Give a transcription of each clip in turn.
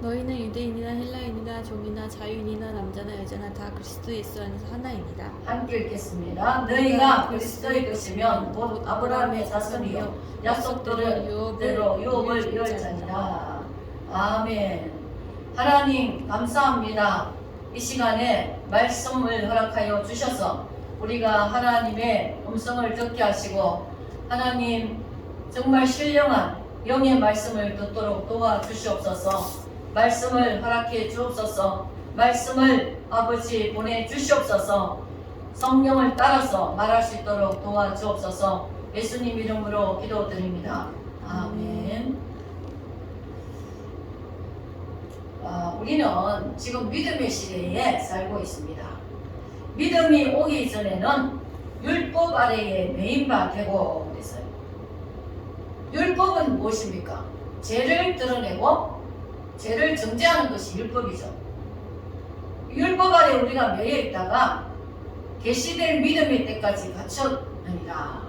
너희는 유대인이나 헬라인이나 종이나 자유인이나 남자나 여자나 다 그리스도 예수 안에서 하나입니다. 함께 읽겠습니다. 너희가 그리스도의 것이면 곧 아브라함의 자손이요 약속들은 그대로 유업을 이을자니라. 아멘. 하나님 감사합니다. 이 시간에 말씀을 허락하여 주셔서 우리가 하나님의 음성을 듣게 하시고 하나님 정말 신령한 영의 말씀을 듣도록 도와주시옵소서. 말씀을 허락해 주옵소서. 말씀을 아버지 보내주시옵소서. 성령을 따라서 말할 수 있도록 도와주옵소서. 예수님 이름으로 기도드립니다. 아멘. 우리는 지금 믿음의 시대에 살고 있습니다. 믿음이 오기 전에는 율법 아래에 매인바 되고 그랬어요. 율법은 무엇입니까? 죄를 드러내고 죄를 정죄하는 것이 율법이죠. 율법 아래 우리가 매여 있다가 계시될 믿음의 때까지 갇혔느니라.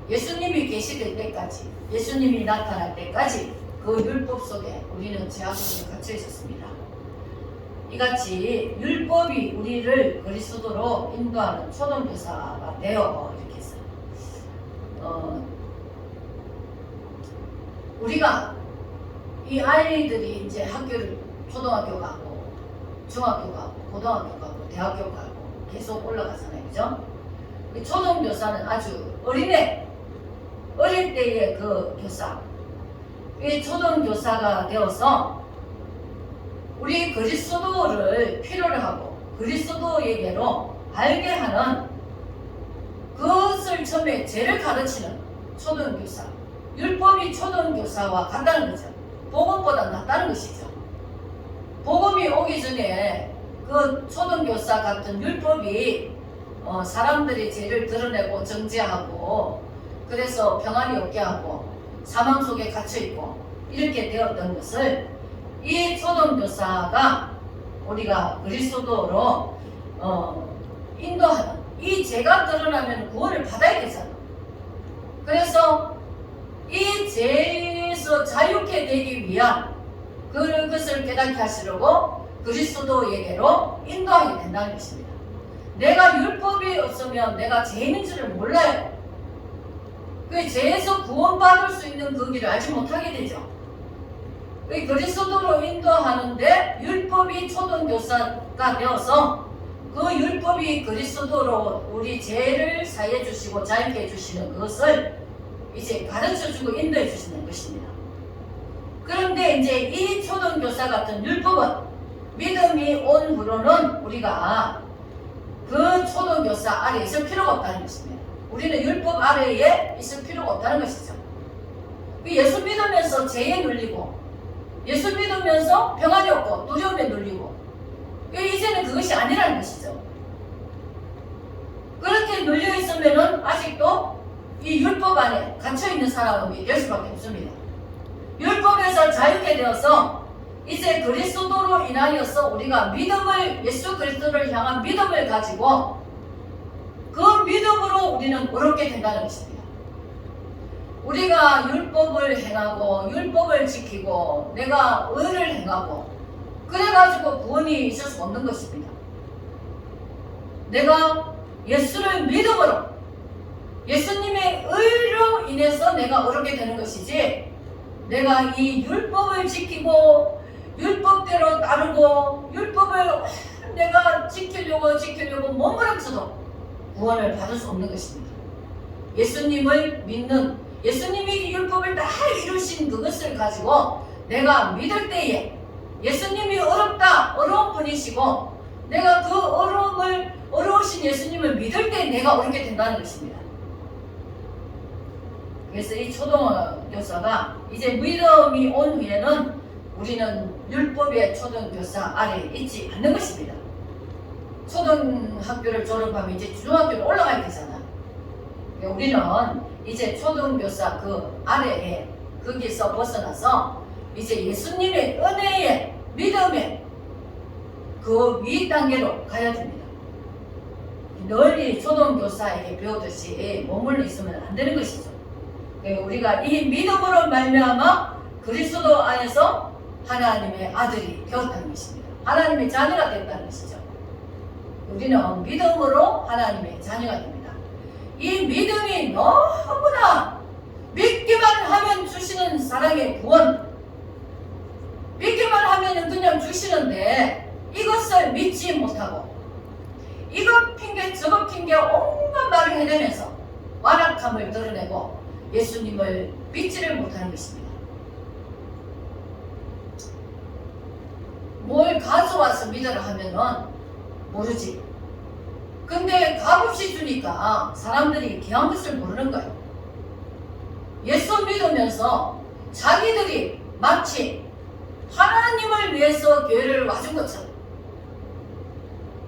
예수님이 계시될 때까지, 예수님이 나타날 때까지 그 율법 속에 우리는 죄악 속에 갇혀 있었습니다. 이같이 율법이 우리를 그리스도로 인도하는 초등교사가 되어 이렇게 했어요. 우리가 이 아이들이 이제 학교를 초등학교 가고 중학교 가고 고등학교 가고 대학교 가고 계속 올라가잖아요. 그죠? 초등교사는 아주 어릴 때의 그 교사, 이 초등교사가 되어서 우리 그리스도를 필요로 하고 그리스도에게로 알게 하는 그것을 처음에 죄를 가르치는 초등교사, 율법이 초등교사와 같다는 거죠. 복음보다 낫다는 것이죠. 복음이 오기 전에 그 초등교사 같은 율법이 사람들이 죄를 드러내고 정죄하고 그래서 평안이 없게 하고 사망 속에 갇혀있고 이렇게 되었던 것을 이 초등교사가 우리가 그리스도로 인도하는, 이 죄가 드러나면 구원을 받아야 되잖아. 그래서 이 죄에서 자유케 되기 위한 그것을 깨닫게 하시려고 그리스도에게로 인도하게 된다는 것입니다. 내가 율법이 없으면 내가 죄인인 줄을 몰라요. 그 죄에서 구원받을 수 있는 그 길을 알지 못하게 되죠. 그리스도로 인도하는데 율법이 초등교사가 되어서 그 율법이 그리스도로 우리 죄를 사해 주시고 자유케 해주시는 그것을 이제 가르쳐주고 인도해 주시는 것입니다. 그런데 이제 이 초등교사 같은 율법은 믿음이 온 후로는 우리가 그 초등교사 아래에 있을 필요가 없다는 것입니다. 우리는 율법 아래에 있을 필요가 없다는 것이죠. 예수 믿으면서 죄에 눌리고 예수 믿으면서 평안이 없고 두려움에 눌리고 이제는 그것이 아니라는 것이죠. 그렇게 눌려 있으면은 아직도 이 율법 안에 갇혀있는 사람이 될 수밖에 없습니다. 율법에서 자유케 되어서 이제 그리스도로 인하여서 우리가 믿음을, 예수 그리스도를 향한 믿음을 가지고 그 믿음으로 우리는 의롭게 된다는 것입니다. 우리가 율법을 행하고 율법을 지키고 내가 의를 행하고 그래가지고 구원이 있을 수 없는 것입니다. 내가 예수를 믿음으로 예수님의 의로 인해서 내가 의롭게 되는 것이지 내가 이 율법을 지키고 율법대로 따르고 율법을 내가 지키려고 몸부림쳐도 구원을 받을 수 없는 것입니다. 예수님을 믿는, 예수님이 율법을 다 이루신 그것을 가지고 내가 믿을 때에 예수님이 어려운 분이시고 내가 그 어려우신 예수님을 믿을 때 내가 어렵게 된다는 것입니다. 그래서 이 초등교사가 이제 믿음이 온 후에는 우리는 율법의 초등교사 아래에 있지 않는 것입니다. 초등학교를 졸업하면 이제 중학교로 올라가야 되잖아. 우리는 이제 초등교사 그 아래에 거기서 벗어나서 이제 예수님의 은혜의 믿음의 그 위 단계로 가야 됩니다. 널리 초등교사에게 배우듯이 머물러 있으면 안 되는 것이죠. 우리가 이 믿음으로 말미암아 그리스도 안에서 하나님의 아들이 되었다는 것입니다. 하나님의 자녀가 됐다는 것이죠. 우리는 믿음으로 하나님의 자녀가 됩니다. 이 믿음이 너무나 믿기만 하면 주시는 사랑의 구원, 믿기만 하면 그냥 주시는데 이것을 믿지 못하고 이것 핑계 저것 핑계 온갖 말을 해내면서 완악함을 드러내고 예수님을 믿지를 못하는 것입니다. 뭘 가져와서 믿으라 하면은 모르지. 근데 값없이 주니까 사람들이 귀한 것을 모르는 거예요. 예수 믿으면서 자기들이 마치 하나님을 위해서 교회를 와준 것처럼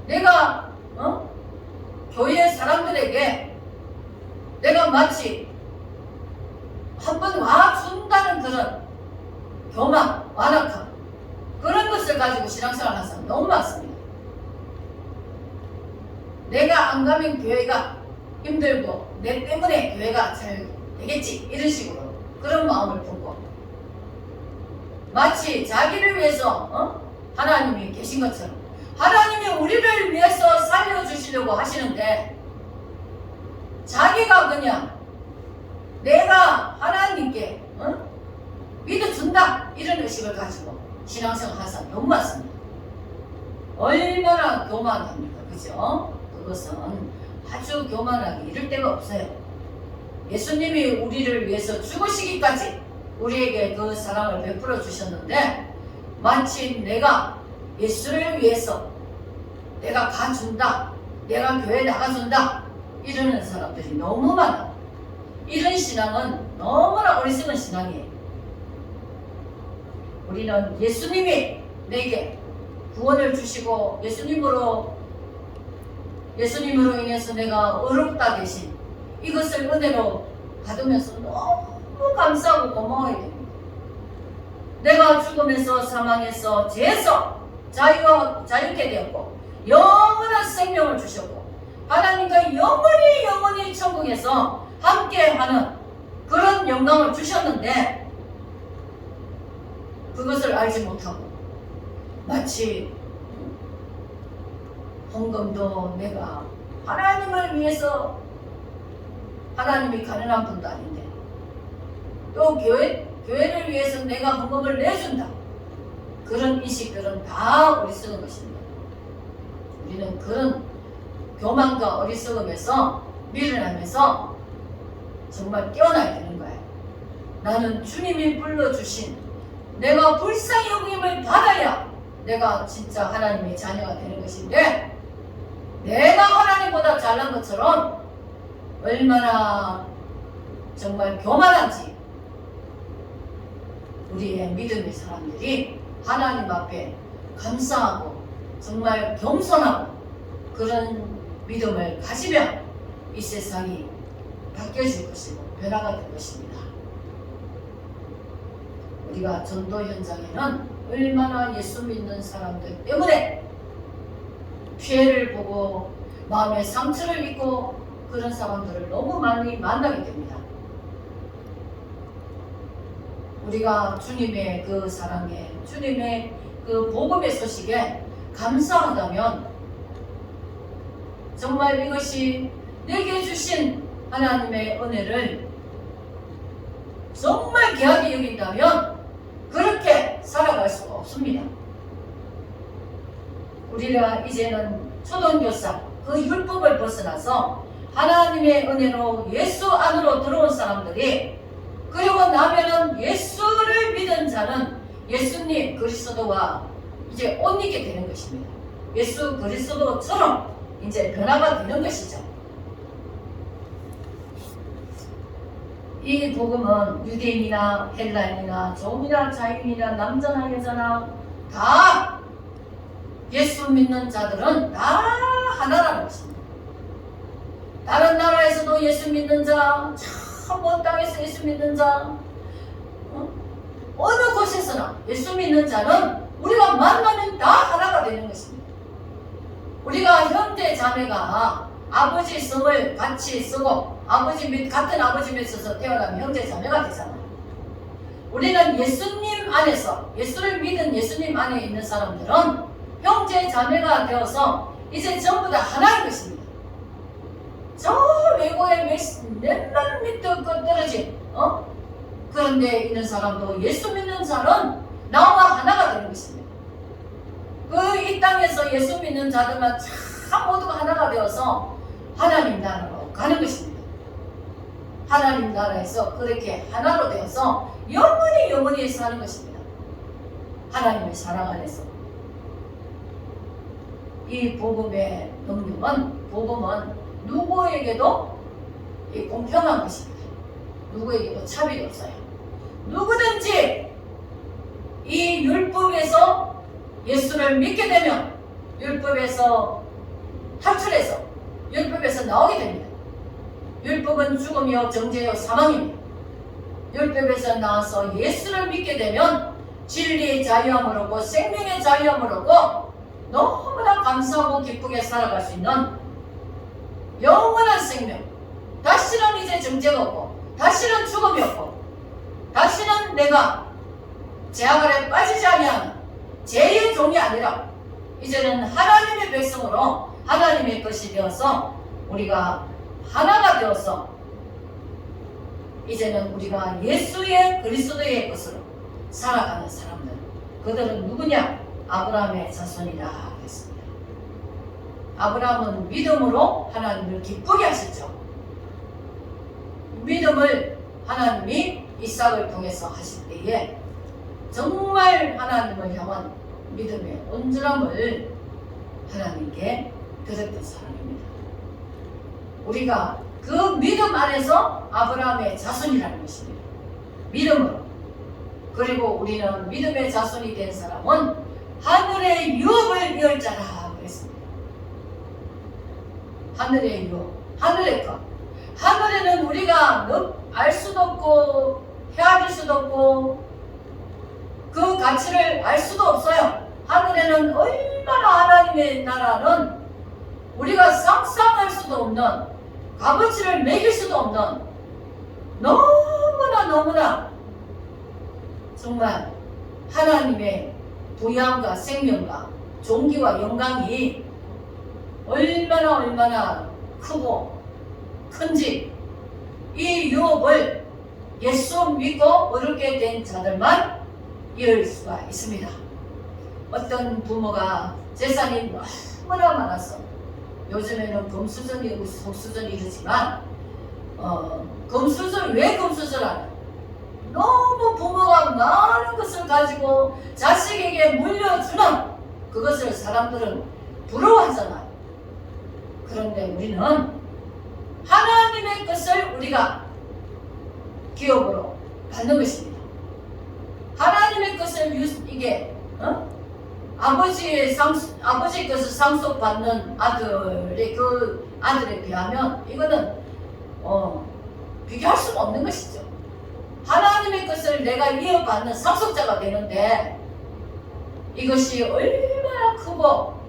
내가 교회 사람들에게 내가 마치 한번 와준다는 그런 교만, 완악함 그런 것을 가지고 신앙생활 하는 사람 너무 많습니다. 내가 안 가면 교회가 힘들고 내 때문에 교회가 잘 되겠지 이런 식으로 그런 마음을 품고 마치 자기를 위해서 하나님이 계신 것처럼 하나님이 우리를 위해서 살려주시려고 하시는데 자기가 그냥 내가 하나님께 믿어준다 이런 의식을 가지고 신앙생활 하는 사람 너무 많습니다. 얼마나 교만합니까? 그죠? 그것은 아주 교만하기 이를 데가 없어요. 예수님이 우리를 위해서 죽으시기까지 우리에게 그 사랑을 베풀어 주셨는데 마치 내가 예수를 위해서 내가 가준다, 내가 교회 나가준다 이러는 사람들이 너무 많아. 이런 신앙은 너무나 어리석은 신앙이에요. 우리는 예수님이 내게 구원을 주시고 예수님으로 인해서 내가 어렵다 대신 이것을 은혜로 받으면서 너무 감사하고 고마워야 됩니다. 내가 죽으면서 사망해서 죄에서 자유케 되었고 영원한 생명을 주셨고 하나님과 영원히 천국에서 함께하는 그런 영광을 주셨는데 그것을 알지 못하고 마치 헌금도 내가 하나님을 위해서 하나님이 가난한 분도 아닌데 또 교회를 위해서 내가 헌금을 내준다 그런 인식들은 다 어리석은 것입니다. 우리는 그런 교만과 어리석음에서 밀어나면서 정말 깨어나야 되는 거예요. 나는 주님이 불러주신 내가 불쌍히 여김을 받아야 내가 진짜 하나님의 자녀가 되는 것인데 내가 하나님보다 잘난 것처럼 얼마나 정말 교만한지 우리의 믿음의 사람들이 하나님 앞에 감사하고 정말 겸손하고 그런 믿음을 가지면 이 세상이 바뀌어질 것이고 변화가 될 것입니다. 우리가 전도 현장에는 얼마나 예수 믿는 사람들 때문에 피해를 보고 마음의 상처를 입고 그런 사람들을 너무 많이 만나게 됩니다. 우리가 주님의 그 사랑에 주님의 그 복음의 소식에 감사하다면 정말 이것이 내게 주신 하나님의 은혜를 정말 귀하게 여긴다면 그렇게 살아갈 수가 없습니다. 우리가 이제는 초등교사 그 율법을 벗어나서 하나님의 은혜로 예수 안으로 들어온 사람들이 그리고 나면은 예수를 믿은 자는 예수님 그리스도와 이제 옷 입게 되는 것입니다. 예수 그리스도처럼 이제 변화가 되는 것이죠. 이 복음은 유대인이나 헬라인이나 종이나 자유인이나 남자나 여자나 다 예수 믿는 자들은 다 하나라는 것입니다. 다른 나라에서도 예수 믿는 자, 참 먼 땅에서 예수 믿는 자, 어느 곳에서나 예수 믿는 자는 우리가 만나면 다 하나가 되는 것입니다. 우리가 형제 자매가 아버지 성을 같이 쓰고 같은 아버지 맺어서 태어나면 형제 자매가 되잖아요. 우리는 예수님 안에서, 예수를 믿은 예수님 안에 있는 사람들은 형제 자매가 되어서 이제 전부 다 하나인 것입니다. 저 외국에 몇만 미터 떨어진 그런 데 있는 사람도 예수 믿는 자는 나와 하나가 되는 것입니다. 그 이 땅에서 예수 믿는 자들만 참 모두가 하나가 되어서 하나님 나라로 가는 것입니다. 하나님 나라에서 그렇게 하나로 되어서 영원히 사는 것입니다. 하나님의 사랑 안에서. 이 복음의 복음은 누구에게도 공평한 것입니다. 누구에게도 차별이 없어요. 누구든지 이 율법에서 예수를 믿게 되면 율법에서 탈출해서 율법에서 나오게 됩니다. 율법은 죽음이요 정죄요 사망입니다. 율법에서 나와서 예수를 믿게 되면 진리의 자유함을 얻고 생명의 자유함을 얻고 너무나 감사하고 기쁘게 살아갈 수 있는 영원한 생명. 다시는 이제 정죄가 없고 다시는 죽음이 없고 다시는 내가 죄악 아래 빠지지 아니하는 죄의 종이 아니라 이제는 하나님의 백성으로 하나님의 것이 되어서 우리가 하나가 되어서 이제는 우리가 예수의 그리스도의 것으로 살아가는 사람들. 그들은 누구냐? 아브라함의 자손이라 했습니다. 아브라함은 믿음으로 하나님을 기쁘게 하셨죠. 믿음을 하나님이 이삭을 통해서 하실 때에 정말 하나님을 향한 믿음의 온전함을 하나님께 드렸던 사람입니다. 우리가 그 믿음 안에서 아브라함의 자손이라는 것입니다. 믿음으로. 그리고 우리는 믿음의 자손이 된 사람은 하늘의 유업을 이을 자라 그랬습니다. 하늘의 유업, 하늘의 것. 하늘에는 우리가 알 수도 없고 헤아릴 수도 없고 그 가치를 알 수도 없어요. 하늘에는 얼마나 하나님의 나라는 우리가 상상할 수도 없는 값어치를 매길 수도 없는 너무나 정말 하나님의 부양과 생명과 존귀와 영광이 얼마나 크고 큰지 이 유업을 예수 믿고 얻게 된 자들만 이룰 수가 있습니다. 어떤 부모가 재산이 너무나 많아서 요즘에는 금수저이고 속수저이 이러지만 금수저 왜 금수저라는 너무 부모가 많은 것을 가지고 자식에게 물려주는 그것을 사람들은 부러워하잖아요. 그런데 우리는 하나님의 것을 우리가 기업으로 받는 것입니다. 하나님의 것을 이게 아버지의 것을 상속받는 아들의 그 아들에 비하면 이거는 비교할 수가 없는 것이죠. 하나님의 것을 내가 이어받는 상속자가 되는데 이것이 얼마나 크고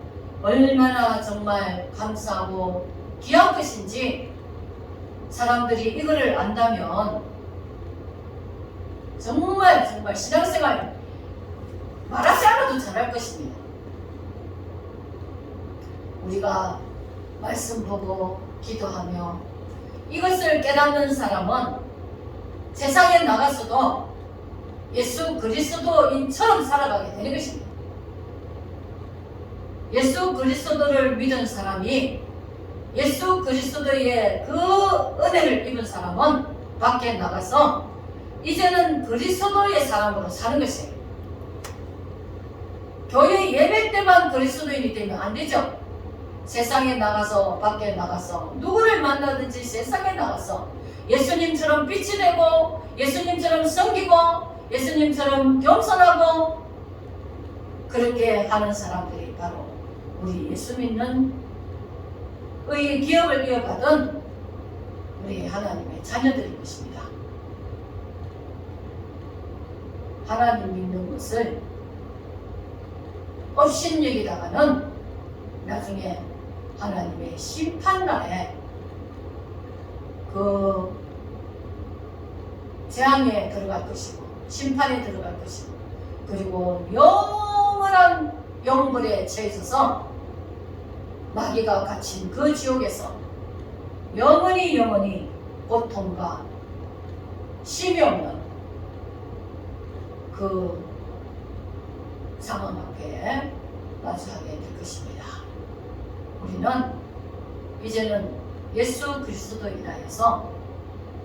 얼마나 정말 감사하고 귀한 것인지 사람들이 이거를 안다면 정말 신앙생활 말하지 않아도 잘할 것입니다. 우리가 말씀 보고 기도하며 이것을 깨닫는 사람은 세상에 나가서도 예수 그리스도인처럼 살아가게 되는 것입니다. 예수 그리스도를 믿은 사람이 예수 그리스도의 그 은혜를 입은 사람은 밖에 나가서 이제는 그리스도의 사람으로 사는 것이에요. 교회 예배 때만 그리스도인이 되면 안 되죠. 세상에 나가서 밖에 나가서 누구를 만나든지 세상에 나가서 예수님처럼 빛이 되고 예수님처럼 섬기고 예수님처럼 겸손하고 그렇게 하는 사람들이 바로 우리 예수 믿는 의 기업을 이어받은 우리 하나님의 자녀들인 것입니다. 하나님 믿는 것을 업신여기다가는 나중에 하나님의 심판날에 그 재앙에 들어갈 것이고 심판에 들어갈 것이고, 그리고 영원한 영벌에 처해져서 마귀가 갇힌 그 지옥에서 영원히 고통과 쉼이 없는 그 상황 앞에 마주하게 될 것입니다. 우리는 이제는 예수 그리스도로 인하여서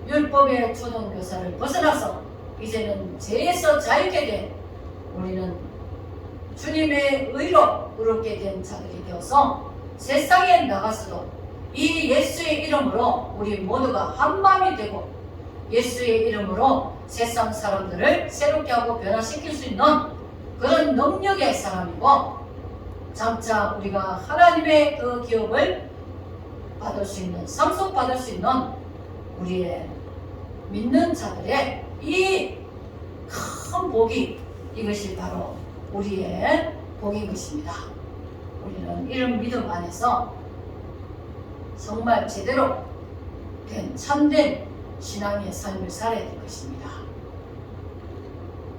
율법의 초등교사를 벗어나서 이제는 죄에서 자유케 된 우리는 주님의 의로 의롭게 된 자들이 되어서 세상에 나가서도 이 예수의 이름으로 우리 모두가 한마음이 되고 예수의 이름으로 세상 사람들을 새롭게 하고 변화시킬 수 있는 그런 능력의 사람이고, 장차 우리가 하나님의 그 기업을 받을 수 있는, 상속받을 수 있는 우리의 믿는 자들의 이 큰 복이, 이것이 바로 우리의 복인 것입니다. 우리는 이런 믿음 안에서 정말 제대로 된 참된 신앙의 삶을 살아야 될 것입니다.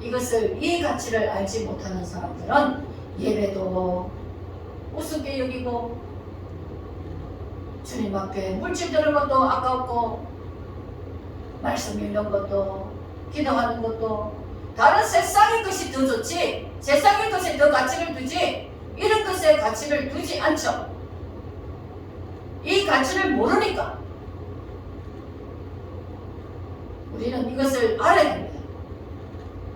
이 가치를 알지 못하는 사람들은 예배도 우습게 여기고, 주님 앞에 물질 드는 것도 아깝고, 말씀 읽는 것도, 기도하는 것도, 다른 세상의 것이 더 좋지, 세상의 것에 더 가치를 두지, 이런 것에 가치를 두지 않죠. 이 가치를 모르니까 우리는 이것을 알아야 됩니다.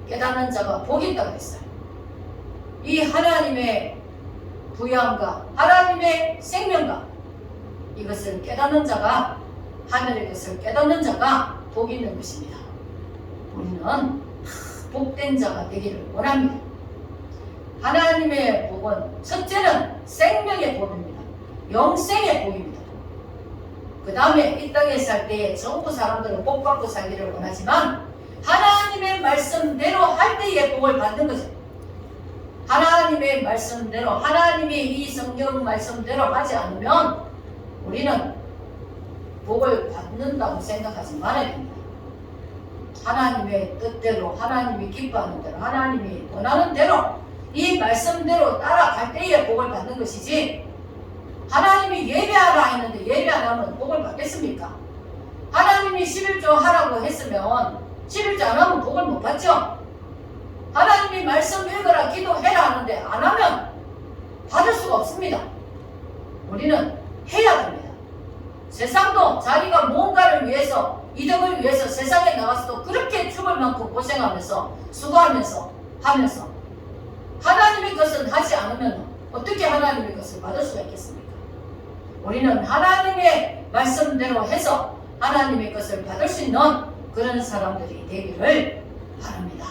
깨닫는 자가 복이 있다고 했어요. 이 하나님의 부양과 하나님의 생명과 이것을 깨닫는 자가, 하늘의 것을 깨닫는 자가 복이 있는 것입니다. 우리는 복된 자가 되기를 원합니다. 하나님의 복은 첫째는 생명의 복입니다. 영생의 복입니다. 그 다음에 이 땅에 살 때에 전부 사람들은 복 받고 살기를 원하지만 하나님의 말씀대로 할 때의 복을 받는 거죠. 하나님의 말씀대로, 하나님의 이 성경 말씀대로 하지 않으면 우리는 복을 받는다고 생각하지 말아야 됩니다. 하나님의 뜻대로, 하나님이 기뻐하는 대로, 하나님이 원하는 대로, 이 말씀대로 따라갈 때에 복을 받는 것이지, 하나님이 예배하라 했는데 예배 안 하면 복을 받겠습니까? 하나님이 11조 하라고 했으면 11조 안 하면 복을 못 받죠? 하나님이 말씀 읽어라, 기도해라 하는데 안 하면 받을 수가 없습니다. 우리는 해야 됩니다. 세상도 자기가 뭔가를 위해서, 이득을 위해서 세상에 나가서도 그렇게 죽을 만큼 고생하면서 수고하면서 하면서 하나님의 것은 하지 않으면 어떻게 하나님의 것을 받을 수가 있겠습니까? 우리는 하나님의 말씀대로 해서 하나님의 것을 받을 수 있는 그런 사람들이 되기를 바랍니다.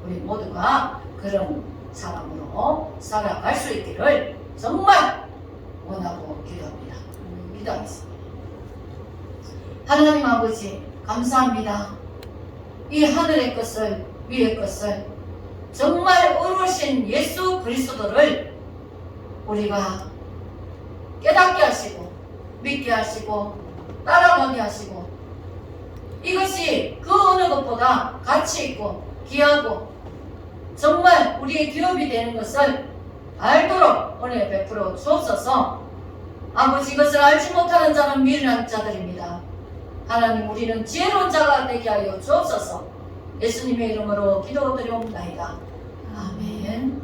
우리 모두가 그런 사람으로 살아갈 수 있기를 정말 원하고 기도합니다. 기도하겠습니다. 하나님 아버지, 감사합니다. 이 하늘의 것을, 위의 것을, 정말 의로우신 예수 그리스도를 우리가 깨닫게 하시고 믿게 하시고 따라가게 하시고, 이것이 그 어느 것보다 가치 있고 귀하고 정말 우리의 기업이 되는 것을 알도록 은혜 베풀어 주옵소서. 아버지, 이것을 알지 못하는 자는 미련한 자들입니다. 하나님, 우리는 지혜로운 자가 되게 하여 주옵소서. 예수님의 이름으로 기도드리옵나이다. 아멘.